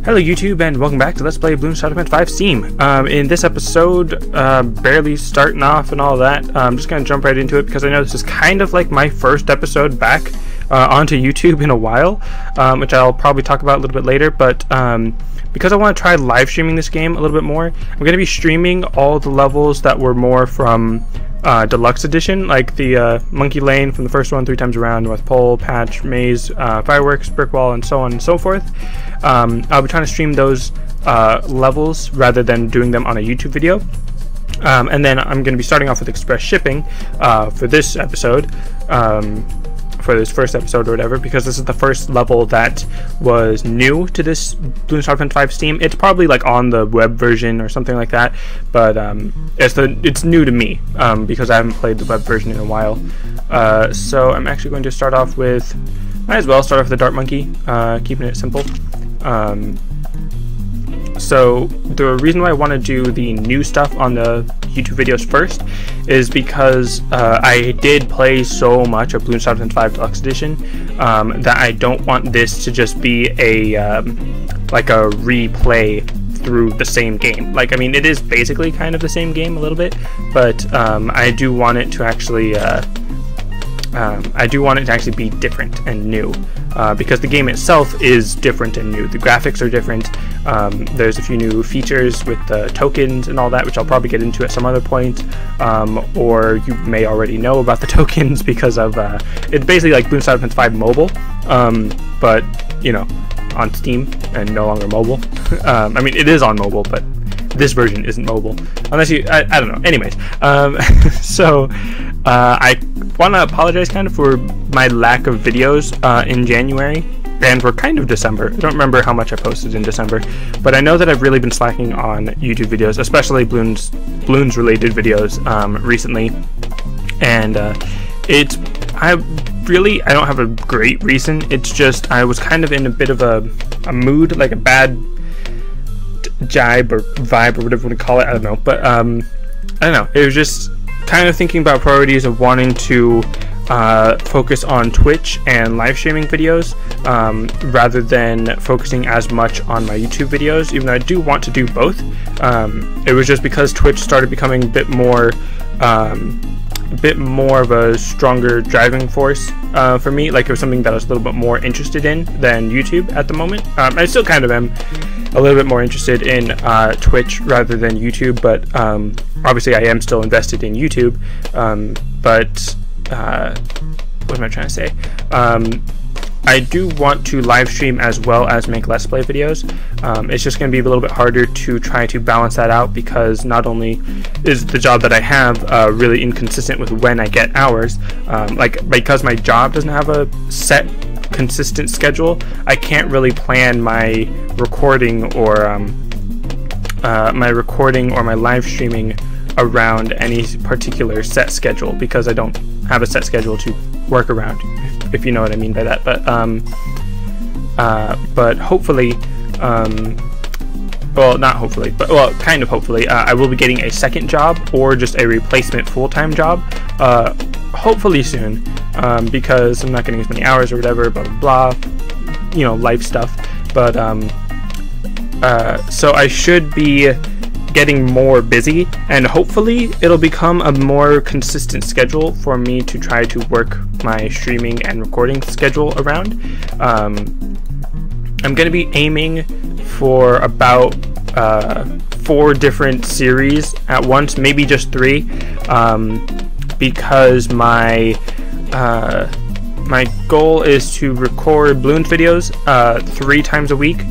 Hello YouTube and welcome back to Let's Play Bloons BTD5 Steam. In this episode, barely starting off and all that, I'm just going to jump right into it because I know this is kind of like my first episode back onto YouTube in a while, which I'll probably talk about a little bit later, but because I want to try live streaming this game a little bit more, I'm going to be streaming all the levels that were more from Deluxe Edition, like the Monkey Lane from the first one, 3 times around, North Pole, Patch, Maze, Fireworks, Brick Wall, and so on and so forth. I'll be trying to stream those levels rather than doing them on a YouTube video. And then I'm going to be starting off with express shipping for this episode, for this first episode or whatever, because this is the first level that was new to this Bloons BTD5 Steam. It's probably like on the web version or something like that, but it's new to me because I haven't played the web version in a while. So I'm actually going to start off with, might as well start off with the Dart Monkey, keeping it simple. So the reason why I want to do the new stuff on the YouTube videos first is because I did play so much of Bloons BTD5 Deluxe Edition that I don't want this to just be a like a replay through the same game. Like, I mean, it is basically kind of the same game a little bit, but I do want it to actually be different and new, because the game itself is different and new. The graphics are different. There's a few new features with the tokens and all that, which I'll probably get into at some other point, or you may already know about the tokens because of it's basically like Bloons BTD5 mobile, but you know, on Steam and no longer mobile. I mean, it is on mobile, but this version isn't mobile, unless you, I don't know. Anyways, so I want to apologize kind of for my lack of videos in January and for kind of December. I don't remember how much I posted in December, but I know that I've really been slacking on YouTube videos, especially Bloons related videos recently, and I don't have a great reason. It's just I was kind of in a bit of a mood, like a bad jibe or vibe or whatever you want to call it. I don't know, but I don't know, it was just kind of thinking about priorities of wanting to focus on Twitch and live streaming videos rather than focusing as much on my YouTube videos, even though I do want to do both. It was just because Twitch started becoming a bit more of a stronger driving force for me. Like, it was something that I was a little bit more interested in than YouTube at the moment. I still kind of am a little bit more interested in Twitch rather than YouTube, but obviously I am still invested in YouTube, but what am I trying to say? I do want to live stream as well as make Let's Play videos. It's just going to be a little bit harder to try to balance that out, because not only is the job that I have really inconsistent with when I get hours, like, because my job doesn't have a set consistent schedule, I can't really plan my recording or my live streaming around any particular set schedule, because I don't have a set schedule to work around, if you know what I mean by that. But hopefully, well, not hopefully, but well, kind of hopefully, I will be getting a second job or just a replacement full-time job hopefully soon, because I'm not getting as many hours or whatever, blah blah blah, you know, life stuff. But so I should be getting more busy, and hopefully it'll become a more consistent schedule for me to try to work my streaming and recording schedule around. I'm going to be aiming for about 4 different series at once, maybe just 3, because my goal is to record Bloons videos 3 times a week.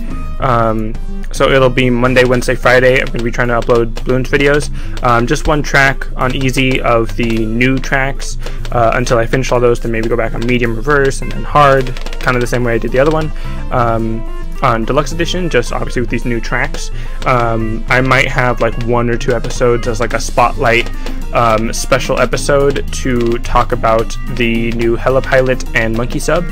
So it'll be Monday, Wednesday, Friday. I'm going to be trying to upload Bloons videos. Just 1 track on easy of the new tracks until I finish all those, then maybe go back on medium, reverse, and then hard, kind of the same way I did the other one on Deluxe Edition, just obviously with these new tracks. I might have like 1 or 2 episodes as like a spotlight special episode to talk about the new Hella Pilot and Monkey Sub.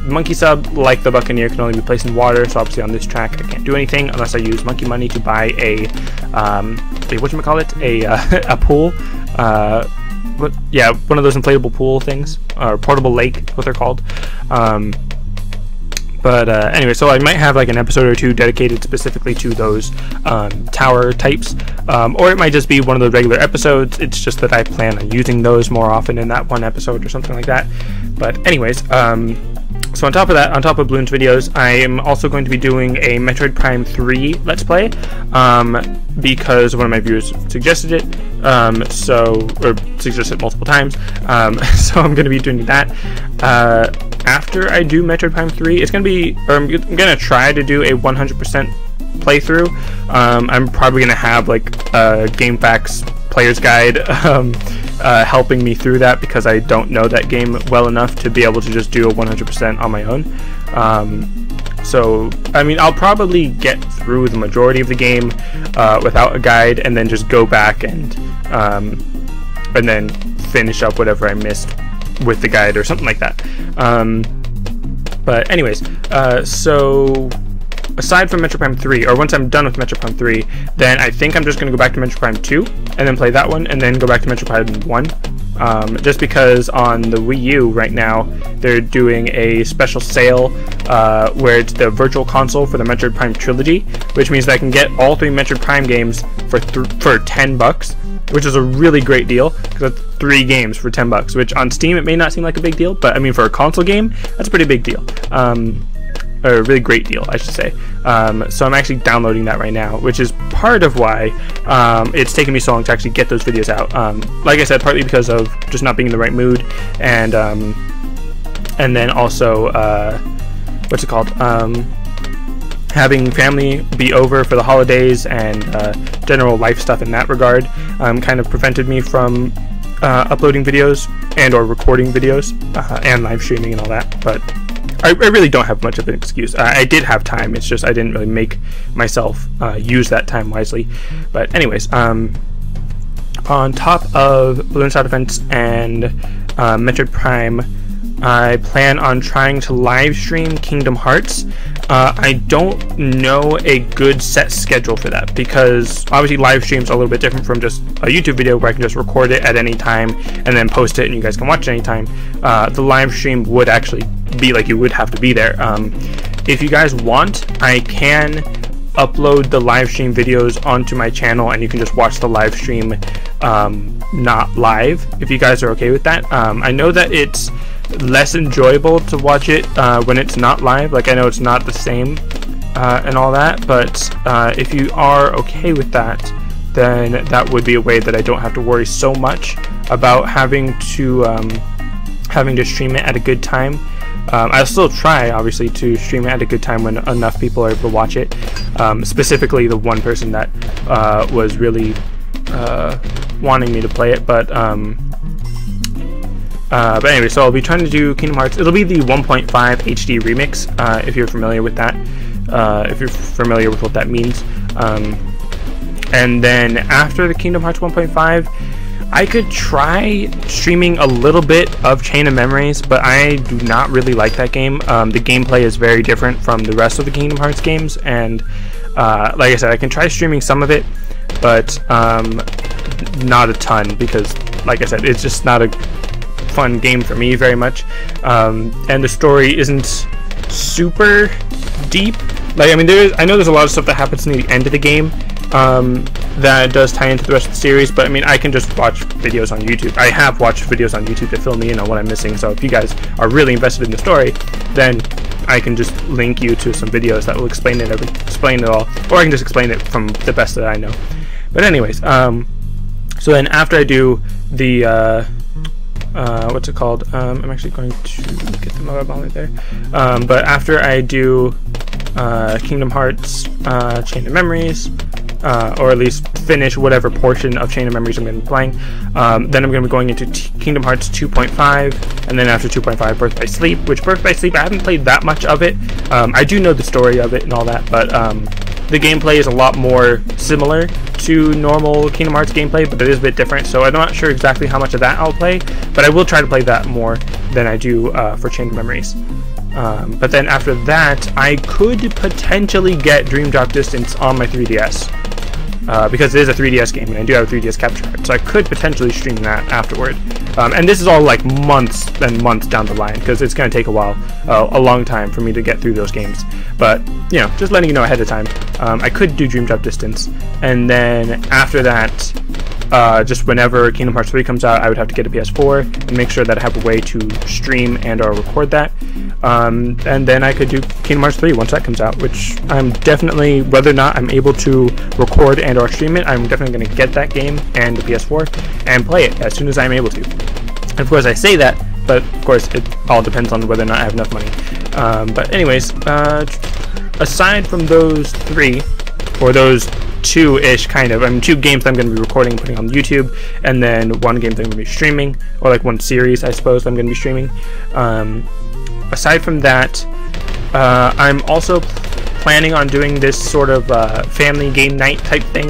Monkey Sub, like the Buccaneer, can only be placed in water, so obviously on this track I can't do anything unless I use monkey money to buy a whatchamacallit, a pool. Yeah, one of those inflatable pool things, or portable lake, what they're called. But anyway, so I might have like an episode or two dedicated specifically to those tower types, or it might just be one of the regular episodes. It's just that I plan on using those more often in that one episode or something like that. But anyways, so on top of that, on top of Bloons videos, I am also going to be doing a Metroid Prime 3 Let's Play, because one of my viewers suggested it, or suggested it multiple times, so I'm going to be doing that. After I do Metroid Prime 3, it's going to be, or I'm going to try to do a 100% playthrough. I'm probably going to have like a GameFAQs player's guide helping me through that, because I don't know that game well enough to be able to just do a 100% on my own. So I mean, I'll probably get through the majority of the game without a guide, and then just go back and then finish up whatever I missed with the guide or something like that. But anyways, so aside from Metroid Prime 3, or once I'm done with Metroid Prime 3, then I think I'm just going to go back to Metroid Prime 2 and then play that one, and then go back to Metroid Prime 1. Just because on the Wii U right now they're doing a special sale where it's the virtual console for the Metroid Prime trilogy, which means that I can get all 3 Metroid Prime games for $10, which is a really great deal, because that's 3 games for $10, which on Steam it may not seem like a big deal, but I mean for a console game that's a pretty big deal. Or a really great deal, I should say. So I'm actually downloading that right now, which is part of why it's taken me so long to actually get those videos out. Like I said, partly because of just not being in the right mood, and then also what's it called? Having family be over for the holidays and general life stuff in that regard kind of prevented me from uploading videos and or recording videos and live streaming and all that. But I really don't have much of an excuse. I did have time, it's just I didn't really make myself use that time wisely. But anyways, on top of Bloons Tower Defense and Metroid Prime, I plan on trying to live stream Kingdom Hearts. I don't know a good set schedule for that, because obviously live streams are a little bit different from just a YouTube video where I can just record it at any time and then post it and you guys can watch it anytime. The live stream would actually be like you would have to be there. If you guys want, I can upload the live stream videos onto my channel and you can just watch the live stream not live, if you guys are okay with that. I know that it's less enjoyable to watch it when it's not live. Like, I know it's not the same and all that, but if you are okay with that, then that would be a way that I don't have to worry so much about having to stream it at a good time. I'll still try, obviously, to stream it at a good time when enough people are able to watch it. Specifically, the one person that was really wanting me to play it, but anyway, so I'll be trying to do Kingdom Hearts. It'll be the 1.5 HD remix, if you're familiar with that. If you're familiar with what that means. And then after the Kingdom Hearts 1.5, I could try streaming a little bit of Chain of Memories, but I do not really like that game. The gameplay is very different from the rest of the Kingdom Hearts games, and like I said, I can try streaming some of it, but not a ton, because like I said, it's just not a fun game for me very much, and the story isn't super deep. Like, I mean, I know there's a lot of stuff that happens near the end of the game that does tie into the rest of the series, but I mean, I can just watch videos on YouTube. I have watched videos on YouTube to fill me in on what I'm missing, so if you guys are really invested in the story, then I can just link you to some videos that will explain it all, or I can just explain it from the best that I know. But anyways, so then after I do the what's it called? I'm actually going to get the mobile right there. But after I do Kingdom Hearts Chain of Memories, or at least finish whatever portion of Chain of Memories I'm going to be playing, then I'm going to be going into Kingdom Hearts 2.5, and then after 2.5, Birth by Sleep, which Birth by Sleep, I haven't played that much of it. I do know the story of it and all that, but the gameplay is a lot more similar to normal Kingdom Hearts gameplay, but it is a bit different, so I'm not sure exactly how much of that I'll play, but I will try to play that more than I do for Chain of Memories. But then after that, I could potentially get Dream Drop Distance on my 3DS. because it is a 3DS game, and I do have a 3DS capture card, so I could potentially stream that afterward. And this is all like months and months down the line, because it's going to take a while, a long time for me to get through those games. But, you know, just letting you know ahead of time. I could do Dream Drop Distance, and then after that, just whenever Kingdom Hearts 3 comes out, I would have to get a PS4 and make sure that I have a way to stream and or record that. And then I could do Kingdom Hearts 3 once that comes out, which I'm definitely, whether or not I'm able to record and or stream it, I'm definitely going to get that game and the PS4 and play it as soon as I'm able to. And of course I say that, but of course it all depends on whether or not I have enough money. But anyways, aside from those three, or those two-ish kind of, I mean, 2 games that I'm going to be recording and putting on YouTube, and then 1 game that I'm going to be streaming, or like 1 series I suppose I'm going to be streaming. Aside from that, I'm also planning on doing this sort of family game night type thing,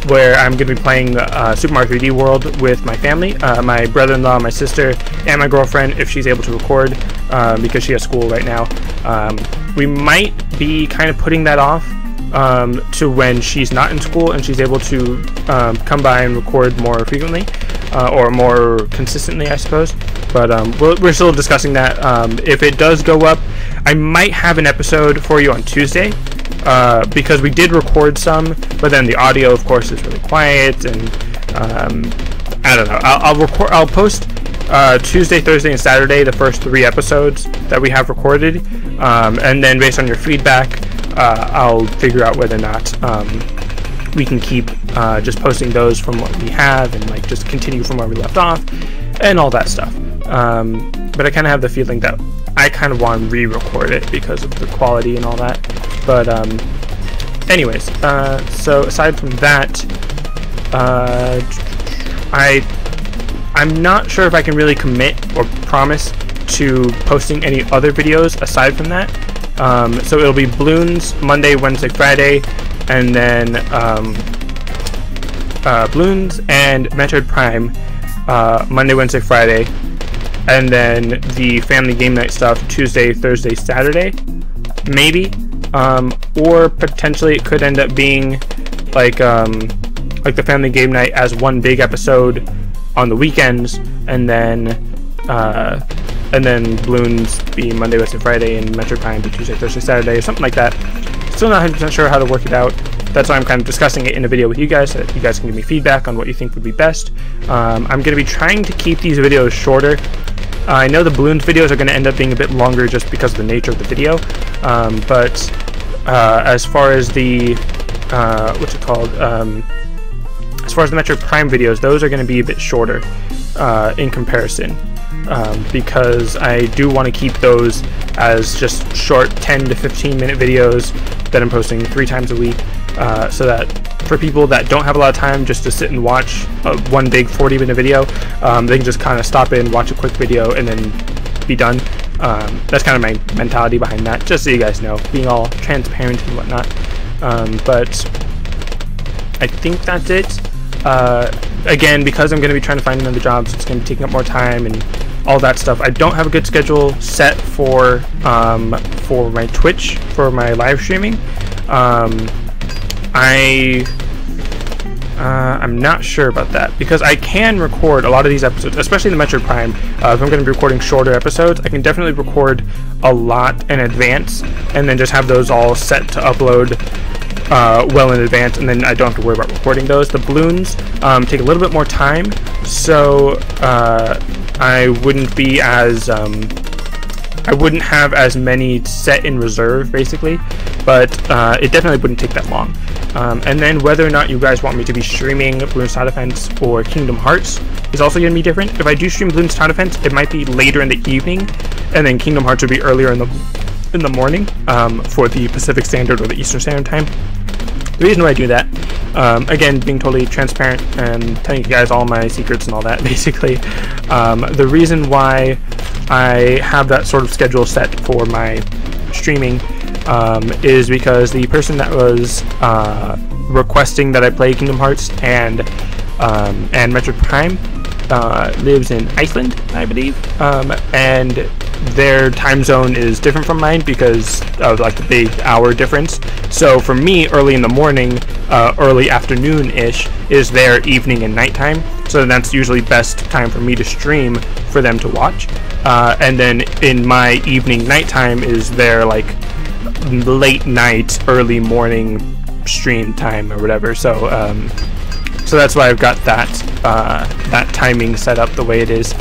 where I'm going to be playing Super Mario 3D World with my family, my brother-in-law, my sister, and my girlfriend, if she's able to record, because she has school right now. We might be kind of putting that off to when she's not in school and she's able to come by and record more frequently, or more consistently, I suppose. But we're still discussing that. If it does go up, I might have an episode for you on Tuesday, because we did record some, but then the audio, of course, is really quiet, and I don't know. I'll post Tuesday, Thursday, and Saturday the first 3 episodes that we have recorded, and then based on your feedback, I'll figure out whether or not we can keep just posting those from what we have, and like just continue from where we left off, and all that stuff. But I kind of have the feeling that I kind of want to re-record it because of the quality and all that. But anyways, so aside from that, I'm not sure if I can really commit or promise to posting any other videos aside from that. So it'll be Bloons Monday, Wednesday, Friday, and then Bloons and Metroid Prime Monday, Wednesday, Friday, and then the family game night stuff Tuesday, Thursday, Saturday, maybe, or potentially it could end up being like the family game night as 1 big episode on the weekends, and then Bloons be Monday, Wednesday, Friday, and Metroid Prime be Tuesday, Thursday, Saturday, or something like that. Still not 100% sure how to work it out. That's why I'm kind of discussing it in a video with you guys, so that you guys can give me feedback on what you think would be best. I'm going to be trying to keep these videos shorter. I know the Bloons videos are going to end up being a bit longer just because of the nature of the video, but as far as the what's it called? As far as the Metroid Prime videos, those are going to be a bit shorter in comparison, because I do want to keep those as just short 10 to 15 minute videos that I'm posting 3 times a week, so that for people that don't have a lot of time just to sit and watch 1 big 40-minute video, they can just kind of stop in, watch a quick video, and then be done. That's kind of my mentality behind that, just so you guys know, being all transparent and whatnot. But I think that's it. Again, because I'm going to be trying to find another job, so it's going to be taking up more time and all that stuff. I don't have a good schedule set for my Twitch, for my live streaming. I'm not sure about that, because I can record a lot of these episodes, especially the Metroid Prime. If I'm going to be recording shorter episodes, I can definitely record a lot in advance, and then just have those all set to upload well in advance, and then I don't have to worry about recording those. The Bloons take a little bit more time, so I wouldn't be as I wouldn't have as many set in reserve, basically, but it definitely wouldn't take that long. And then whether or not you guys want me to be streaming Bloons Tower Defense or Kingdom Hearts is also going to be different. If I do stream Bloons Tower Defense, it might be later in the evening, and then Kingdom Hearts would be earlier in the morning for the Pacific Standard or the Eastern Standard Time. The reason why I do that, again, being totally transparent and telling you guys all my secrets and all that, basically, the reason why I have that sort of schedule set for my streaming is because the person that was requesting that I play Kingdom Hearts and Metroid Prime lives in Iceland, I believe, and their time zone is different from mine because of like the big hour difference. So for me, early in the morning, early afternoon-ish is their evening and nighttime. So that's usually best time for me to stream for them to watch. And then in my evening nighttime is their like late night, early morning stream time or whatever. So so that's why I've got that timing set up the way it is,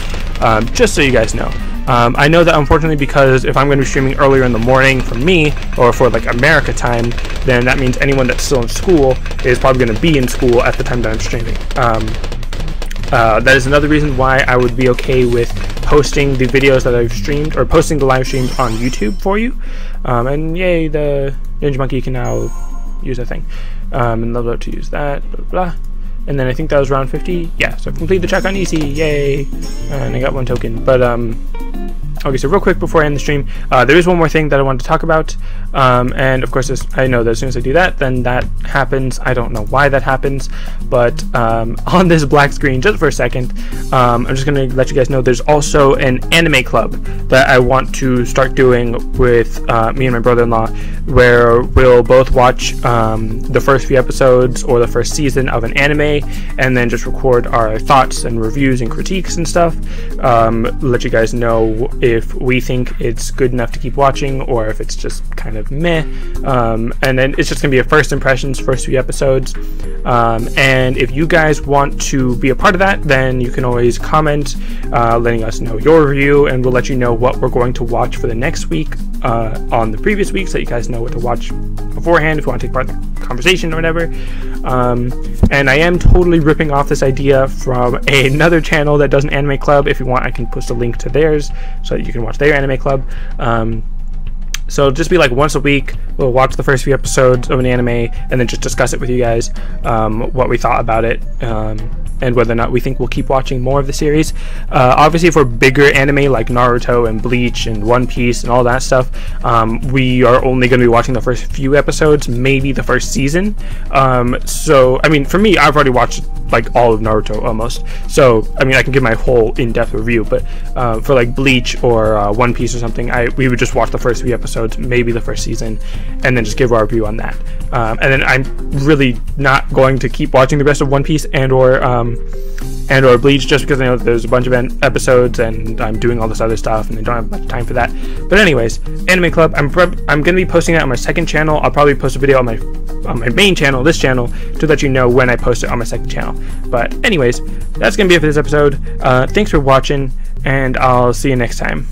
just so you guys know. I know that unfortunately, because if I'm going to be streaming earlier in the morning for me, or for like America time, then that means anyone that's still in school is probably going to be in school at the time that I'm streaming. That is another reason why I would be okay with posting the videos that I've streamed, or posting the live streams on YouTube for you. And yay, the Ninja Monkey can now use that thing. And level up to use that, blah, blah, blah. And then I think that was round 50. Yeah, so I've completed the check on easy, yay! And I got 1 token. But okay, so real quick before I end the stream, there is one more thing that I wanted to talk about, and of course I know that as soon as I do that, then that happens. I don't know why that happens, but on this black screen, just for a second, I'm just going to let you guys know there's also an anime club that I want to start doing with me and my brother-in-law, where we'll both watch the first few episodes or the first season of an anime, and then just record our thoughts and reviews and critiques and stuff, let you guys know if we think it's good enough to keep watching or if it's just kind of meh, and then it's just gonna be a first impressions, first few episodes, and if you guys want to be a part of that, then you can always comment letting us know your review, and we'll let you know what we're going to watch for the next week on the previous week, so you guys know what to watch beforehand if you want to take part in the conversation or whatever. And I am totally ripping off this idea from another channel that does an anime club. If you want, I can post a link to theirs so that you can watch their anime club. So it'll just be like once a week, we'll watch the first few episodes of an anime and then just discuss it with you guys, what we thought about it, and whether or not we think we'll keep watching more of the series. Obviously for bigger anime like Naruto and Bleach and One Piece and all that stuff, we are only going to be watching the first few episodes, maybe the first season. So, I mean, for me, I've already watched like all of Naruto almost. So, I mean, I can give my whole in-depth review, but for like Bleach or One Piece or something, we would just watch the first few episodes, maybe the first season, and then just give our review on that. And then I'm really not going to keep watching the rest of One Piece and or Bleach, just because I know that there's a bunch of episodes and I'm doing all this other stuff and I don't have much time for that. But anyways, Anime Club, I'm going to be posting that on my second channel. I'll probably post a video on my main channel, this channel, to let you know when I post it on my second channel. But anyways, that's going to be it for this episode. Thanks for watching, and I'll see you next time.